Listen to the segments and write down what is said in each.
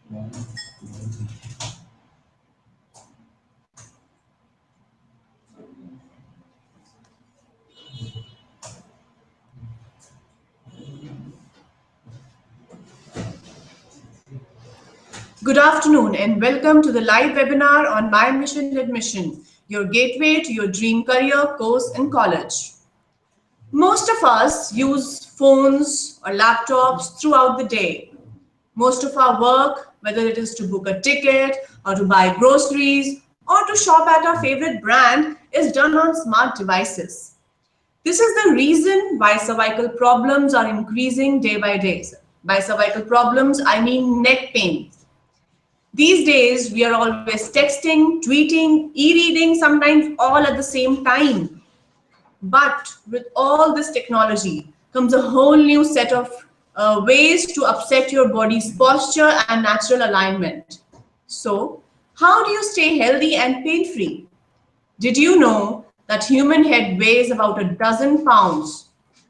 Good afternoon and welcome to the live webinar on My Mission Admission, your gateway to your dream career, course and college. Most of us use phones or laptops throughout the day. Most of our work, whether it is to book a ticket or to buy groceries or to shop at our favorite brand, is done on smart devices. This is the reason why cervical problems are increasing day by day. By cervical problems, I mean neck pain. These days, we are always texting, tweeting, e-reading, sometimes all at the same time. But with all this technology comes a whole new set of ways to upset your body's posture and natural alignment. So, how do you stay healthy and pain-free? Did you know that human head weighs about a dozen pounds?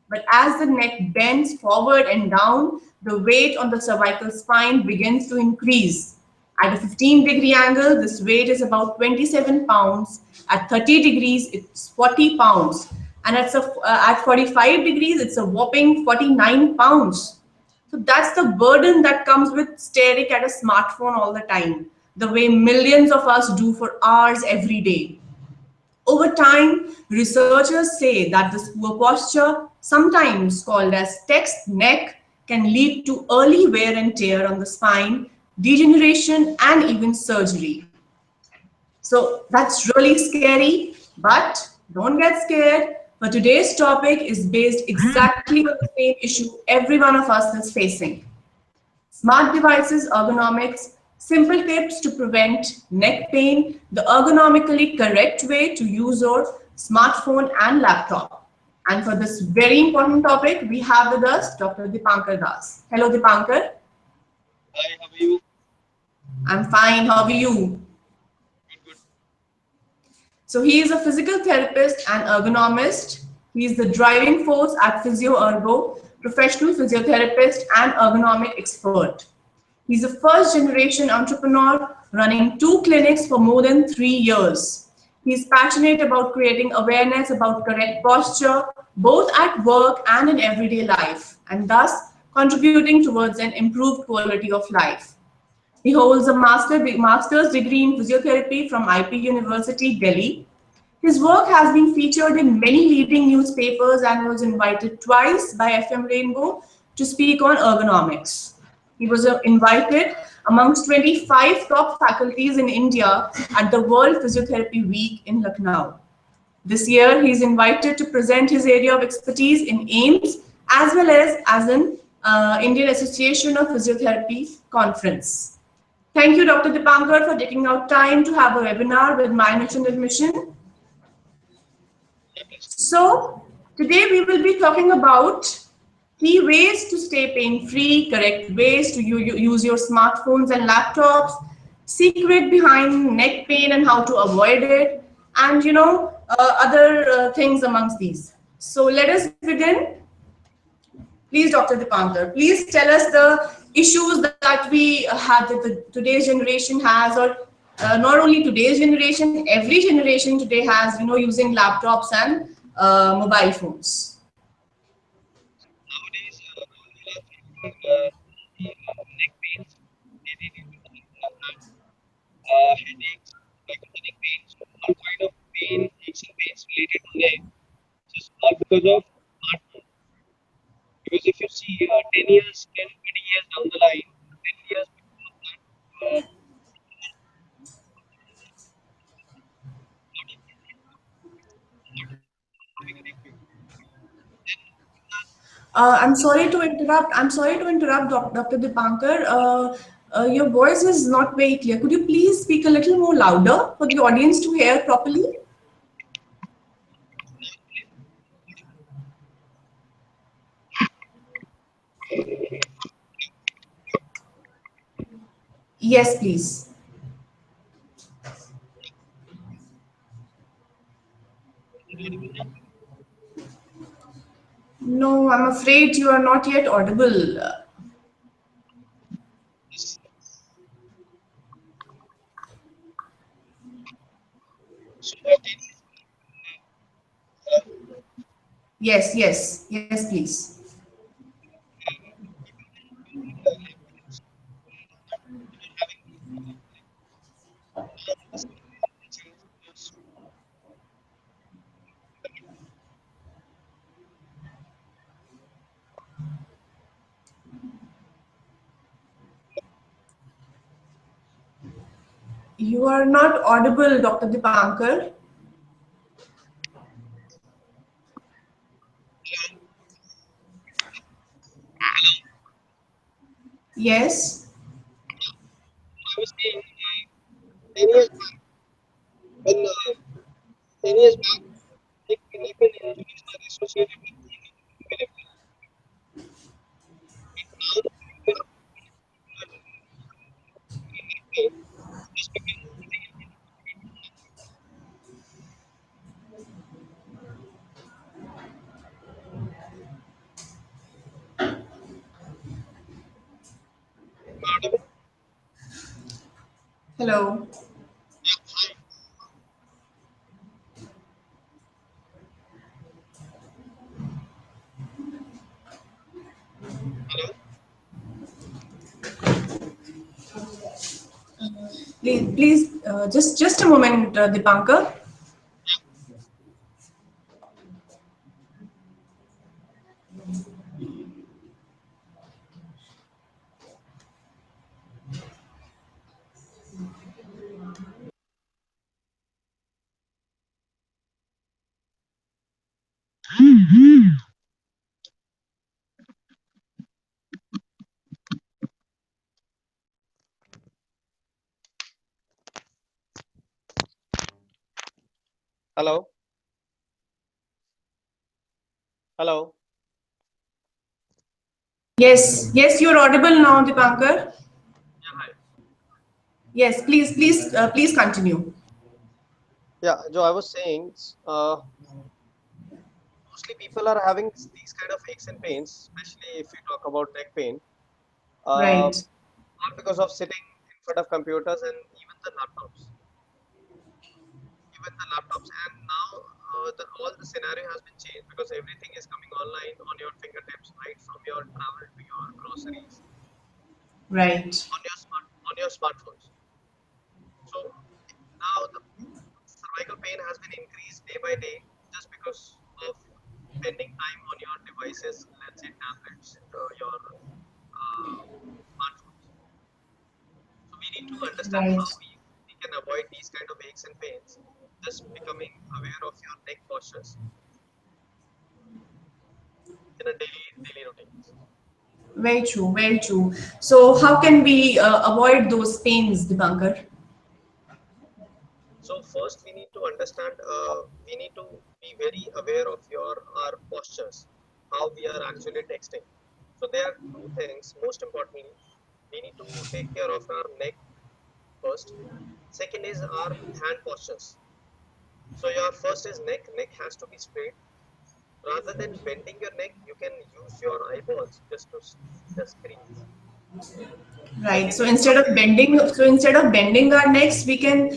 But as the neck bends forward and down, the weight on the cervical spine begins to increase. At a 15-degree angle, this weight is about 27 pounds. At 30 degrees, it's 40 pounds. And at 45 degrees, it's a whopping 49 pounds. So that's the burden that comes with staring at a smartphone all the time, the way millions of us do for hours every day. Over time, researchers say that this poor posture, sometimes called as text neck, can lead to early wear and tear on the spine, degeneration, and even surgery. So that's really scary, but don't get scared. For today's topic is based exactly on the same issue every one of us is facing. Smart devices ergonomics, simple tips to prevent neck pain, the ergonomically correct way to use your smartphone and laptop. And for this very important topic, we have with us Dr. Dipankar Das. Hello, Dipankar. Hi, how are you? I'm fine. How are you? Good. So he is a physical therapist and ergonomist. He is the driving force at Physio Ergo, professional physiotherapist and ergonomic expert. He's a first generation entrepreneur running 2 clinics for more than 3 years. He's passionate about creating awareness about correct posture, both at work and in everyday life, and thus contributing towards an improved quality of life. He holds a master's degree in physiotherapy from IP University, Delhi. His work has been featured in many leading newspapers and was invited twice by FM Rainbow to speak on ergonomics. He was invited amongst 25 top faculties in India at the World Physiotherapy Week in Lucknow. This year, he is invited to present his area of expertise in AIMS as well as an Indian Association of Physiotherapy conference. Thank you, Dr. Dipankar, for taking out time to have a webinar with My Mission Admission. So, today we will be talking about key ways to stay pain-free, correct ways to use your smartphones and laptops, secret behind neck pain and how to avoid it, and other things amongst these. So let us begin. Please, Dr. Dipankar, please tell us the issues that we have that today's generation has, or not only today's generation, every generation today has, using laptops and mobile phones. Nowadays, neck pains, headaches, neck pains, all kind of pain, aches and pains related to neck. Just all because of smartphone. Because if you see 10 years, 10, 20 years down the line, 10 years before that, I'm sorry to interrupt. I'm sorry to interrupt, Dr. Dipankar. Your voice is not very clear. Could you please speak a little more louder for the audience to hear properly? Yes, please. No, I'm afraid you are not yet audible. Yes, yes, please. You are not audible, Dr. Dipankar. Yes. I was saying 10 years back, when 10 years back, like neck and injuries are associated with medical pain. Just because Hello. Please, just a moment, Dipankar. hello, hello. Yes, you're audible now, Dipankar. Yeah, hi. Yes, please continue. Yeah, Joe, I was saying, mostly people are having these kind of aches and pains, especially if we talk about neck pain, Right, not because of sitting in front of computers and even the laptops. And now all the scenario has been changed because everything is coming online on your fingertips, right from your travel to your groceries right, on your smartphones. So now the cervical pain has been increased day by day just because of spending time on your devices, let's say tablets, your smartphones. So we need to understand how right. we can avoid these kind of aches and pains, just becoming aware of your neck postures in a daily routines. Very true, very true. So, how can we avoid those pains, Dipankar? So first we need to understand, we need to be very aware of your our postures, how we are actually texting. So there are two things. Most importantly, we need to take care of our neck first. Second is our hand postures. So your first is neck. Neck has to be straight. Rather than bending your neck, you can use your eyeballs just breathe. Right. Second is always So instead of bending our necks, we can,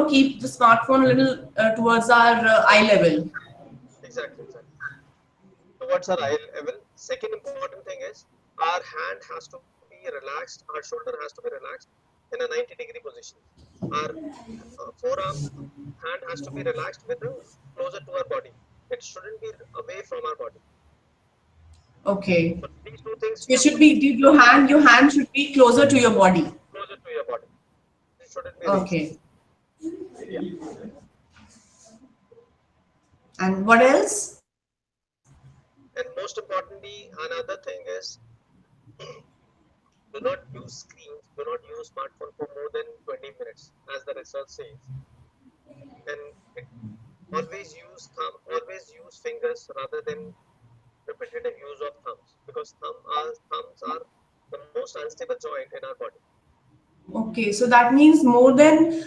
keep the smartphone a little towards our eye level. exactly towards our eye level. Second important thing is our hand has to be relaxed, our shoulder has to be relaxed in a 90-degree position. Our forearm hand has to be relaxed with a closer to our body. It shouldn't be away from our body. Okay. So these two things So it we should be your hand should be closer to your body. closer to your body. It shouldn't be raised. Okay. Yeah. And what else? And most importantly, another thing is do not use screens, do not use smartphone for more than 20 minutes, as the research says. And it, always use fingers rather than repetitive use of thumbs because thumbs are the most unstable joint in our body. Okay, so that means more than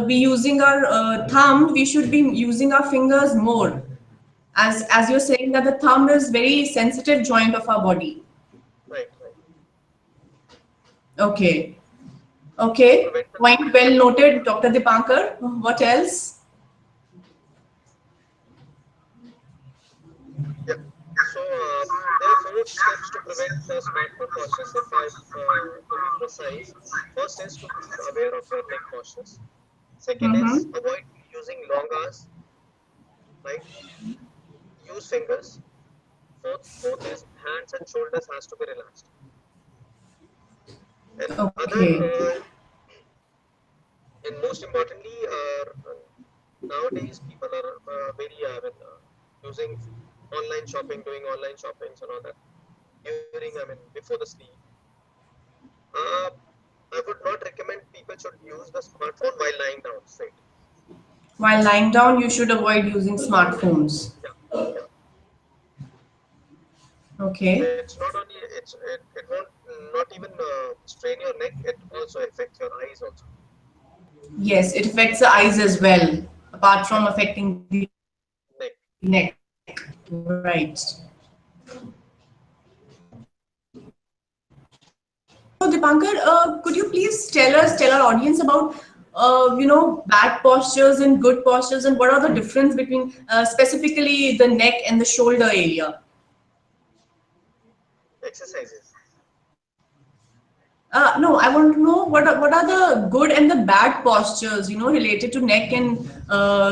we using our thumb, we should be using our fingers more. As you're saying that the thumb is very sensitive joint of our body. Right. Okay. To Okay. prevent the Point well noted, Dr. Dipankar. What else? steps to prevent smartphone postures, if I to be precise, first is to be aware of your neck postures. Second is Mm-hmm. avoid using long hours, right? Use fingers. Fourth is hands and shoulders has to be relaxed. And other, Okay. and most importantly, nowadays people are very using online shopping, doing online shoppings and all that during, before the sleep. Uh, I would not recommend people should use the smartphone while lying down straight. While lying down, you should avoid using smartphones. Yeah, yeah. Okay. It's not only it won't not even strain your neck. It also affects your eyes also. Yes, it affects the eyes as well, apart Yeah, from affecting the neck. neck. Right. So, Dipankar, could you please tell our audience about, bad postures and good postures, and what are the difference between specifically the neck and the shoulder area? Exercises. No, I want to know what are the good and the bad postures, related to neck and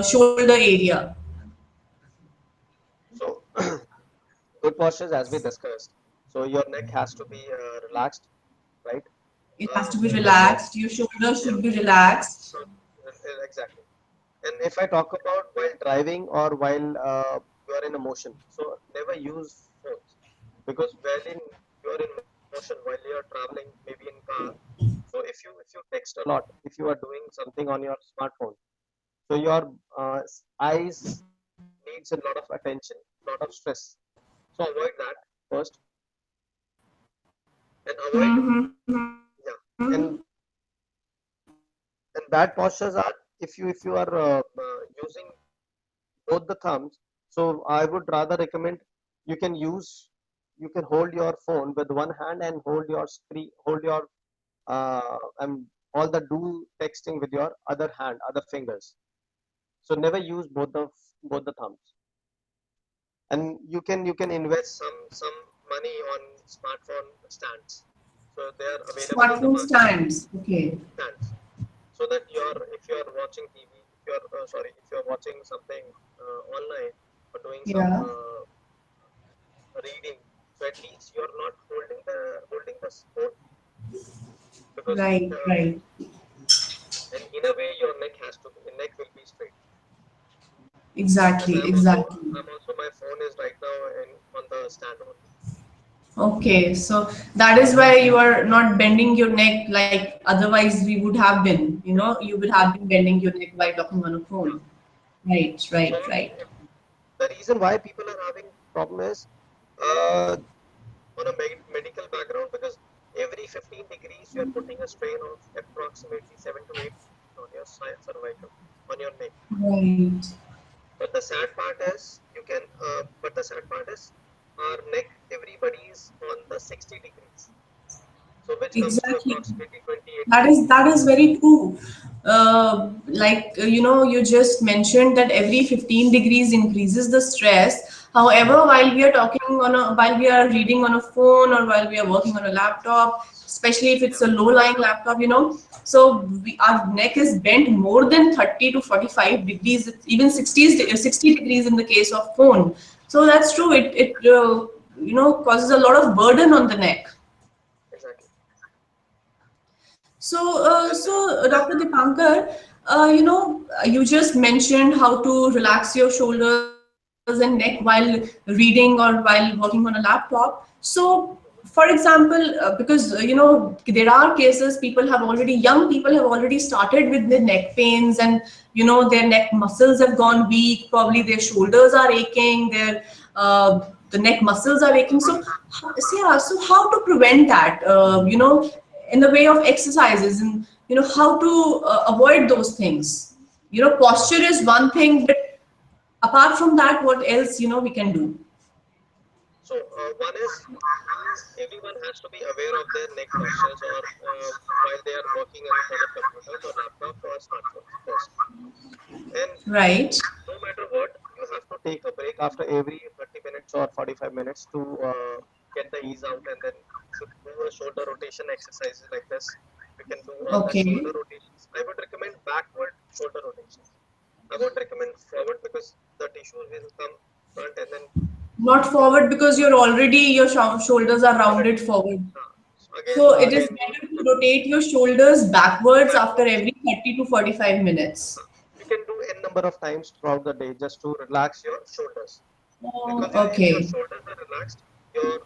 shoulder area. So good postures, as we discussed. So your neck has to be relaxed, right? It has to be When you, relaxed. Your shoulder yeah, should be relaxed. so exactly. And if I talk about while driving or while you are in a motion, so never use phones, because while in you are in motion, while you are traveling, maybe in car. So if you text a lot, if you are doing something on your smartphone, so your eyes needs a lot of attention, lot of stress. So avoid that first, and avoid, yeah, and and bad postures are, if you are using both the thumbs. So I would rather recommend, you can use, you can hold your phone with one hand and hold your screen, hold your all the do texting with your other hand, other fingers. So never use both the thumbs. And you can invest some money on smartphone stands. So they are available in the Smartphone market, stands. Okay. stands. So that if you're watching TV, if you're sorry, if you're watching something online or doing some Yeah. reading, so at least you're not holding the phone, because Right. Right. and in a way your neck will be straight. As Exactly. Exactly. I'm also, my phone is right now in on the stand only. Okay. So that is why you are not bending your neck like otherwise we would have been. Yeah, You would have been bending your neck while talking on a yeah. phone. Right. So Right. Right. the reason why people are having problem is uh, on a medical background, because every 15 degrees you are putting a strain of approximately 7 to 8 on your cervical, on your neck. Right. But the sad part is our neck, everybody is on the 60 degrees, so which comes to Exactly. approximately 28 That is degrees. that is very true. You just mentioned that every 15 degrees increases the stress. However, while we are reading on a phone or while we are working on a laptop, especially if Yeah, it's a low-lying laptop, so our neck is bent more than 30 to 45 degrees, even 60 degrees in the case of phone. So that's true. It causes a lot of burden on the neck. exactly. And So, Dr. Dipankar, you just mentioned how to relax your shoulders and neck while reading or while working on a laptop. So, for example, there are cases young people have already started with their neck pains, and their neck muscles have gone weak. Probably their shoulders are aching. The neck muscles are aching. So how to prevent that? In the way of exercises, and how to avoid those things. Posture is one thing, but apart from that, what else we can do? so one is, everyone has to be aware of their neck postures, or while they are working in front of computers or laptops or smartphones first. And Right. no matter what, you have to take a break after every 30 minutes or 45 minutes to the ease out, and then should do a shoulder rotation exercises like this. We can do all the Okay. shoulder rotations. I would recommend backward shoulder rotations. I won't recommend forward because the tissues will come front and then Not forward because you're already, your shoulders are already. rounded forward. So again, So it is again, better to rotate your shoulders backwards after backwards. every 30 to 45 minutes. You can do n number of times throughout the day just to relax your shoulders. Oh, Because if your okay. shoulders are relaxed, your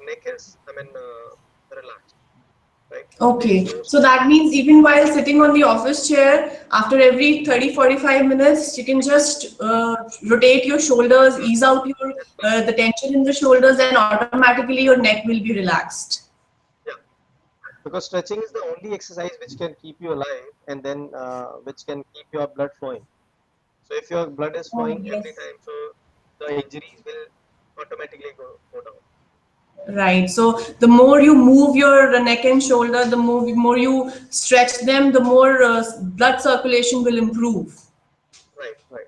neck is, relaxed, right? There is Okay. no So strain. that means even while sitting on the office chair, after every 30-45 minutes, you can just rotate your shoulders, ease out your That's fine. the tension in the shoulders, and automatically your neck will be relaxed. Yeah, because stretching is the only exercise which can keep you alive, and then which can keep your blood flowing. So if your blood is Oh, flowing every yes. time, so the injuries will automatically go down. Right. So the more you move your neck and shoulder, the more you stretch them, the more blood circulation will improve. Right, right.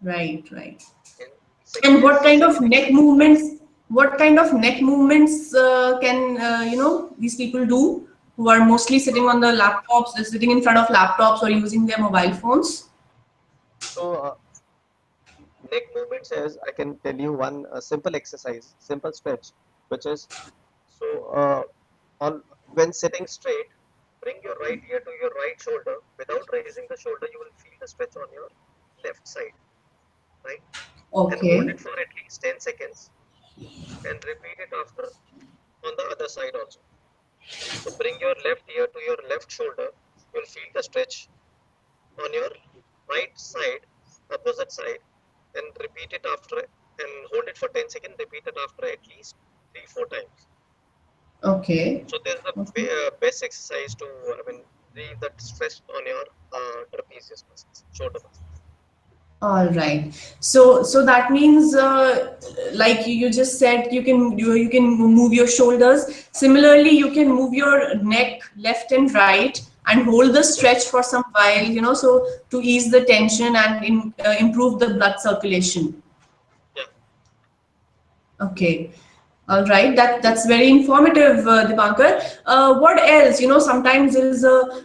Right, right. And second And what is kind of second neck exercise. movements? What kind of neck movements can these people do who are mostly sitting Uh, on the laptops, sitting in front of laptops or using their mobile phones? so neck movements is I can tell you one simple exercise, simple stretch, which is so on when sitting straight, bring your right ear to your right shoulder. Without raising the shoulder, you will feel the stretch on your left side, right? And hold Okay. it for at least 10 seconds and repeat it after on the other side also. So bring your left ear to your left shoulder. You'll feel the stretch on your right side, opposite side, and repeat it after and hold it for 10 seconds. Repeat it after at least 3-4 times. Okay. So there's the Okay. best exercise to, relieve that stress on your trapezius muscles, shoulder muscles. All right. So that means, like you just said, you can move your shoulders. Similarly, you can move your neck left and right and hold the Yeah, stretch for some while, so to ease the tension and improve the blood circulation. yeah. Okay. All right. That's very informative, Dipankar. What else? Sometimes there is a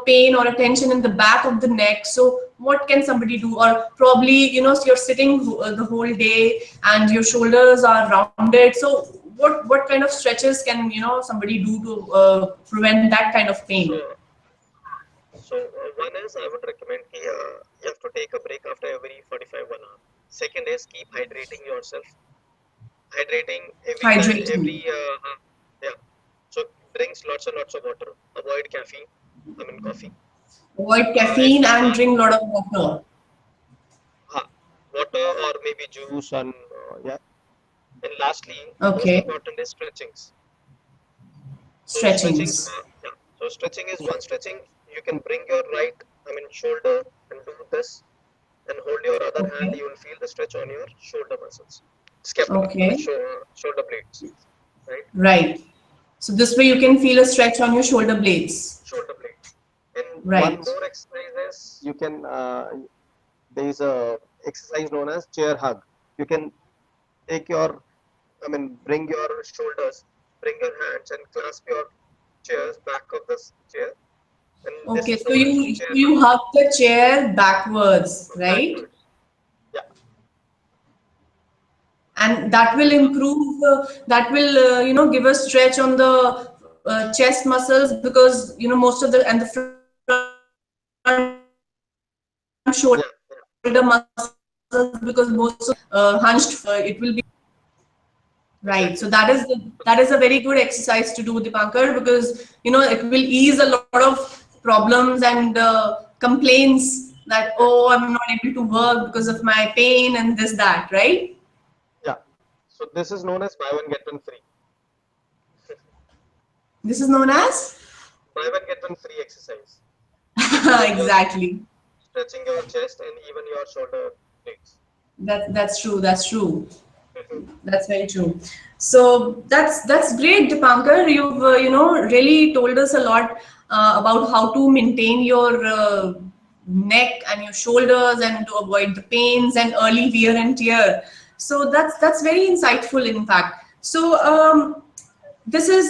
pain or a tension in the back of the neck. So what can somebody do? Or probably you're sitting the whole day and your shoulders are rounded. So what kind of stretches can somebody do to prevent that kind of So, pain? one is I would recommend you have to take a break after every 45 1 hour. Second is keep hydrating yourself. Hydrating every time, Hydrating. yeah. So drinks lots and lots of water. Avoid caffeine. Coffee. Avoid And caffeine and drink a lot of water. uh, water or maybe juice and yeah. And lastly, most Okay. important is stretchings. So stretchings, Stretchings. yeah. So stretching is one stretching. You can bring your right, shoulder and do this, and hold your other hand. Okay. You will feel the stretch on your shoulder muscles, scapula. Okay. Shoulder blades, right? Right. So this way you can feel a stretch on your shoulder blades. Shoulder blades. And one Right. more exercise is you can. There is a exercise known as chair hug. You can take your, bring your shoulders, bring your hands, and clasp your chairs back of this chair, and this Okay. is So known as you chair so hug. you hug the chair backwards, right? Backwards. Yeah, And that will improve. That will give a stretch on the chest muscles because most of the and the front shoulder muscles because most of the hunched. yeah, yeah. It will be right. So Exactly. that is a very good exercise to do, Dipankar, because it will ease a lot of problems and complaints that, Yeah, oh, I'm not able to work because of my pain and this that, right? yeah. So this is known as buy one get one free. This is known as Buy one get one free exercise. Stretching your exactly. stretching your chest and even your shoulder blades. That's true. That's true. Mhm. That's very true. So that's great, Dipankar. You've really told us a lot about how to maintain your neck and your shoulders and to avoid the pains and early wear and tear. So that's very insightful, in fact. So this is,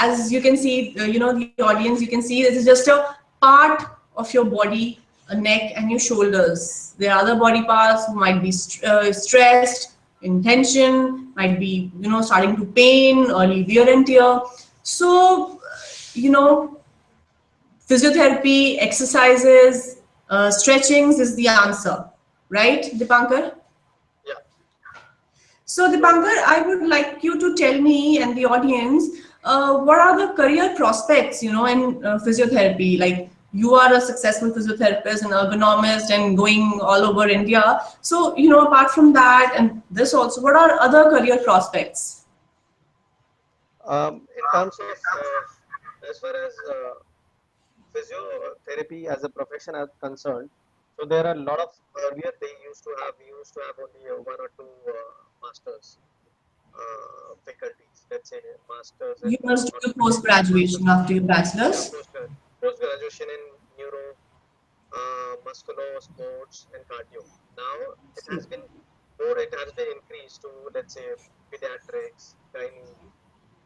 as you can see, the audience, you can see this is just a part of your body, a neck and your shoulders. There are other body parts who might be stressed, in tension, might be, starting to pain, early wear and tear. So, you know, physiotherapy, exercises, stretchings is the answer, right, Dipankar? Yeah. So, Dipankar, I would like you to tell me and the audience what are the career prospects, in physiotherapy? Like, you are a successful physiotherapist and ergonomist and going all over India. So, apart from that and this also, what are other career prospects? In terms of as far as physiotherapy as a profession is concerned, so there are a lot of earlier they used to have only one or two masters faculties. Let's say masters in You must do post orthopedics, graduation masters after your yeah, bachelor's. post graduation in neuro, musculo, sports, and cardio. Now it has been more. It has been increased to, let's say, pediatrics, gynae.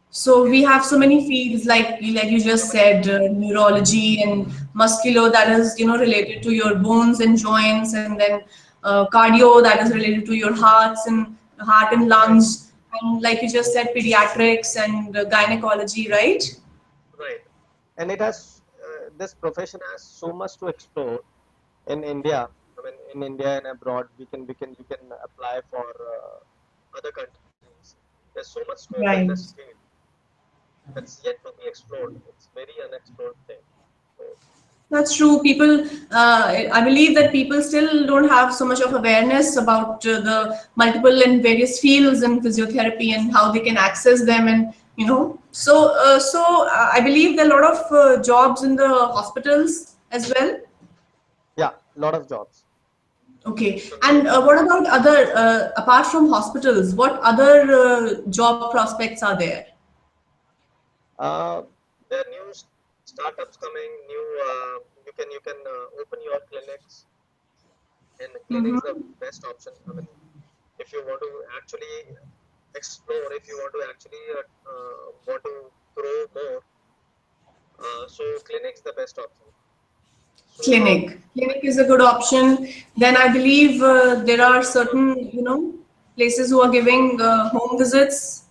So Okay, we have so many fields like you so just many. said, neurology and musculo, that is related to your bones and joints, and then cardio, that is related to your heart and Right, lungs, and like you just said, pediatrics and gynecology, right? right. And it has this profession has so much to explore in India. I mean, in India and abroad, we can apply for other countries. There's so much scope in this Right. field that's yet to be explored. It's very unexplored thing. So, That's true. I believe that people still don't have so much of awareness about the multiple and various fields in physiotherapy and how they can access them, and I believe there are a lot of jobs in the hospitals as well. yeah, lot of jobs. Okay, So and what about other apart from hospitals? What other job prospects are there? uh, there are new startups coming. New you can open your clinics, and clinics the best option. I mean, if you want to actually explore, if you want to actually want to grow more, so clinics the best option. So Clinic is a good option. Then I believe there are certain, places who are giving home visits.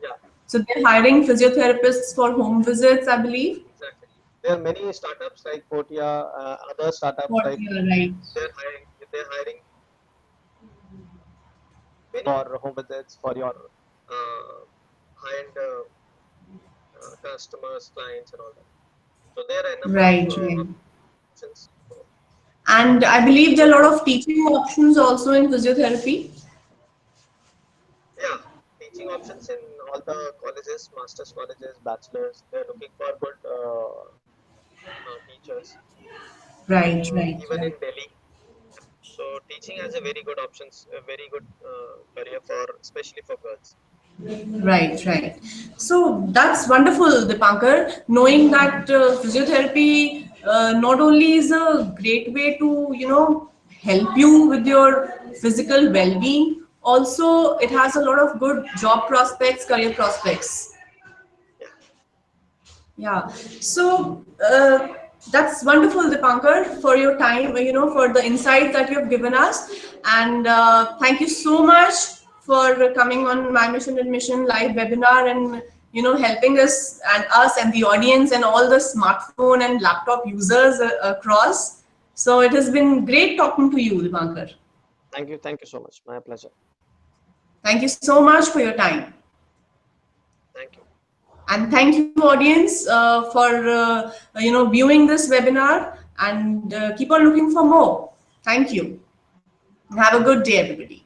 yeah, So they're hiring physiotherapists for home visits, I believe. exactly. There are many startups like Potia, other startups What like you are right. they're hiring many for home visits for your high-end customers, clients, and all that. So there are a number of Right, right. options. So And I it's believe there good. are a lot of teaching options also in physiotherapy. Yeah, teaching options in all the colleges, masters colleges, bachelors. They're looking for good teachers. Right, right, Even right. in Delhi. So teaching has a very good options, a very good career for, especially for girls. Right, right. So that's wonderful, Dipankar. Knowing that physiotherapy not only is a great way to, help you with your physical well-being, also it has a lot of good job prospects, career prospects. Yeah, Yeah. So that's wonderful, Dipankar, for your time, for the insight that you have given us. And thank you so much for coming on My Mission Admission live webinar and, helping us and the audience and all the smartphone and laptop users across. So it has been great talking to you, Dipankar. thank you so much. My pleasure. Thank you so much for your time. Thank you. And thank you, audience, for viewing this webinar, and keep on looking for more. Thank you. And have a good day, everybody.